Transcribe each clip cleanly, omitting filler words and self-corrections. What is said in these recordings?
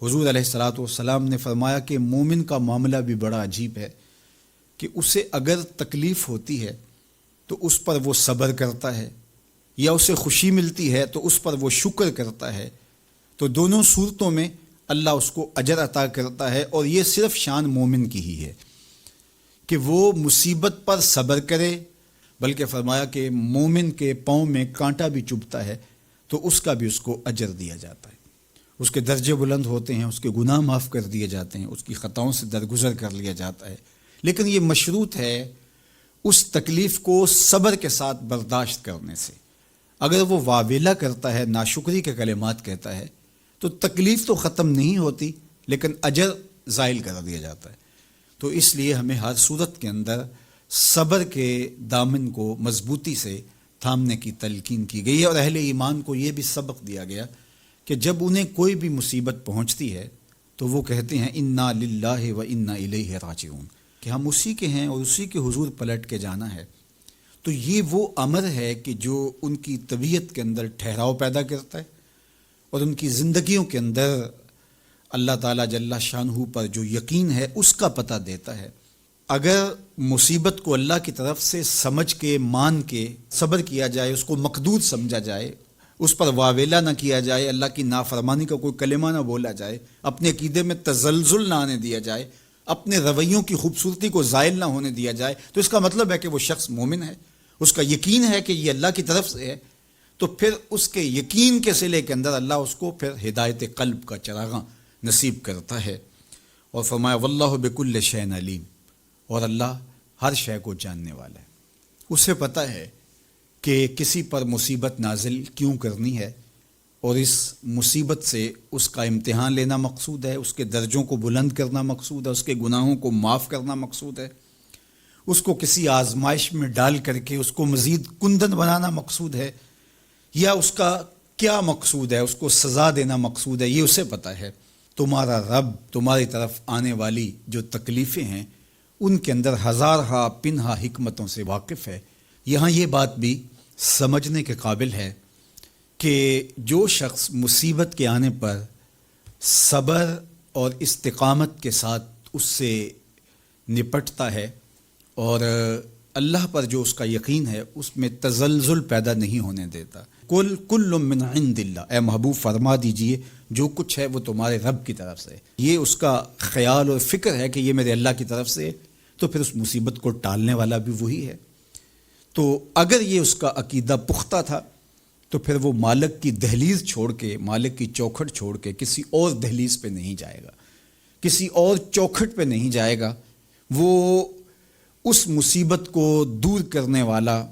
حضور علیہ الصلاۃ والسلام نے فرمایا کہ مومن کا معاملہ بھی بڑا عجیب ہے کہ اسے اگر تکلیف ہوتی ہے تو اس پر وہ صبر کرتا ہے، یا اسے خوشی ملتی ہے تو اس پر وہ شکر کرتا ہے، تو دونوں صورتوں میں اللہ اس کو اجر عطا کرتا ہے۔ اور یہ صرف شان مومن کی ہی ہے کہ وہ مصیبت پر صبر کرے، بلکہ فرمایا کہ مومن کے پاؤں میں کانٹا بھی چبھتا ہے تو اس کا بھی اس کو اجر دیا جاتا ہے، اس کے درجے بلند ہوتے ہیں، اس کے گناہ معاف کر دیے جاتے ہیں، اس کی خطاؤں سے درگزر کر لیا جاتا ہے۔ لیکن یہ مشروط ہے اس تکلیف کو صبر کے ساتھ برداشت کرنے سے۔ اگر وہ واویلا کرتا ہے، ناشکری کے کلمات کہتا ہے، تو تکلیف تو ختم نہیں ہوتی لیکن اجر زائل کر دیا جاتا ہے۔ تو اس لیے ہمیں ہر صورت کے اندر صبر کے دامن کو مضبوطی سے تھامنے کی تلقین کی گئی ہے، اور اہل ایمان کو یہ بھی سبق دیا گیا کہ جب انہیں کوئی بھی مصیبت پہنچتی ہے تو وہ کہتے ہیں انا للہ و انا الیہ راجعون، کہ ہم اسی کے ہیں اور اسی کے حضور پلٹ کے جانا ہے۔ تو یہ وہ امر ہے کہ جو ان کی طبیعت کے اندر ٹھہراؤ پیدا کرتا ہے اور ان کی زندگیوں کے اندر اللہ تعالیٰ جل شانہ پر جو یقین ہے اس کا پتہ دیتا ہے۔ اگر مصیبت کو اللہ کی طرف سے سمجھ کے مان کے صبر کیا جائے، اس کو مقدور سمجھا جائے، اس پر واویلا نہ کیا جائے، اللہ کی نافرمانی کا کوئی کلمہ نہ بولا جائے، اپنے عقیدے میں تزلزل نہ آنے دیا جائے، اپنے رویوں کی خوبصورتی کو زائل نہ ہونے دیا جائے، تو اس کا مطلب ہے کہ وہ شخص مومن ہے، اس کا یقین ہے کہ یہ اللہ کی طرف سے ہے۔ تو پھر اس کے یقین کے صلے کے اندر اللہ اس کو پھر ہدایت قلب کا چراغاں نصیب کرتا ہے۔ اور فرمایا واللہ بکل شیء علیم، اور اللہ ہر شے کو جاننے والا ہے، اسے پتہ ہے کہ کسی پر مصیبت نازل کیوں کرنی ہے، اور اس مصیبت سے اس کا امتحان لینا مقصود ہے، اس کے درجوں کو بلند کرنا مقصود ہے، اس کے گناہوں کو معاف کرنا مقصود ہے، اس کو کسی آزمائش میں ڈال کر کے اس کو مزید کندن بنانا مقصود ہے، یا اس کا کیا مقصود ہے، اس کو سزا دینا مقصود ہے، یہ اسے پتہ ہے۔ تمہارا رب تمہاری طرف آنے والی جو تکلیفیں ہیں ان کے اندر ہزارہا پنہا حکمتوں سے واقف ہے۔ یہاں یہ بات بھی سمجھنے کے قابل ہے کہ جو شخص مصیبت کے آنے پر صبر اور استقامت کے ساتھ اس سے نپٹتا ہے اور اللہ پر جو اس کا یقین ہے اس میں تزلزل پیدا نہیں ہونے دیتا، کل من عند اللہ، اے محبوب فرما دیجئے جو کچھ ہے وہ تمہارے رب کی طرف سے ہے، یہ اس کا خیال اور فکر ہے کہ یہ میرے اللہ کی طرف سے ہے، تو پھر اس مصیبت کو ٹالنے والا بھی وہی ہے۔ تو اگر یہ اس کا عقیدہ پختہ تھا تو پھر وہ مالک کی دہلیز چھوڑ کے، مالک کی چوکھٹ چھوڑ کے کسی اور دہلیز پہ نہیں جائے گا، کسی اور چوکھٹ پہ نہیں جائے گا۔ وہ اس مصیبت کو دور کرنے والا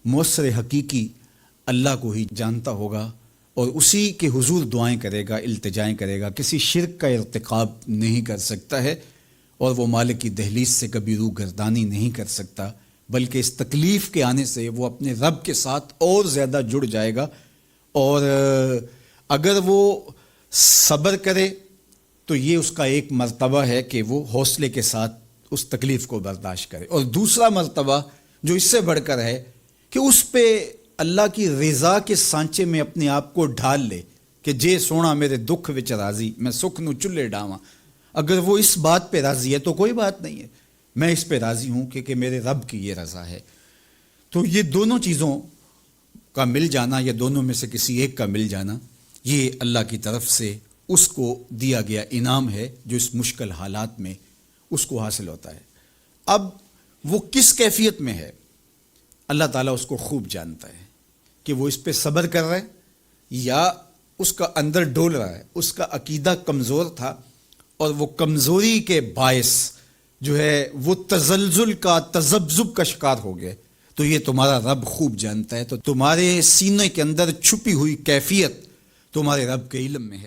مؤثر حقیقی اللہ کو ہی جانتا ہوگا، اور اسی کے حضور دعائیں کرے گا، التجائیں کرے گا، کسی شرک کا ارتکاب نہیں کر سکتا ہے، اور وہ مالک کی دہلیز سے کبھی روح گردانی نہیں کر سکتا، بلکہ اس تکلیف کے آنے سے وہ اپنے رب کے ساتھ اور زیادہ جڑ جائے گا۔ اور اگر وہ صبر کرے تو یہ اس کا ایک مرتبہ ہے کہ وہ حوصلے کے ساتھ اس تکلیف کو برداشت کرے، اور دوسرا مرتبہ جو اس سے بڑھ کر ہے کہ اس پہ اللہ کی رضا کے سانچے میں اپنے آپ کو ڈھال لے کہ جے سونا میرے دکھ وچ راضی، میں سکھ نو چلے ڈاواں۔ اگر وہ اس بات پہ راضی ہے تو کوئی بات نہیں ہے، میں اس پہ راضی ہوں کہ میرے رب کی یہ رضا ہے۔ تو یہ دونوں چیزوں کا مل جانا، یا دونوں میں سے کسی ایک کا مل جانا، یہ اللہ کی طرف سے اس کو دیا گیا انعام ہے جو اس مشکل حالات میں اس کو حاصل ہوتا ہے۔ اب وہ کس کیفیت میں ہے اللہ تعالیٰ اس کو خوب جانتا ہے، کہ وہ اس پہ صبر کر رہا ہے یا اس کا اندر ڈول رہا ہے، اس کا عقیدہ کمزور تھا اور وہ کمزوری کے باعث جو ہے وہ تزلزل کا، تذبذب کا شکار ہو گئے، تو یہ تمہارا رب خوب جانتا ہے۔ تو تمہارے سینے کے اندر چھپی ہوئی کیفیت تمہارے رب کے علم میں ہے۔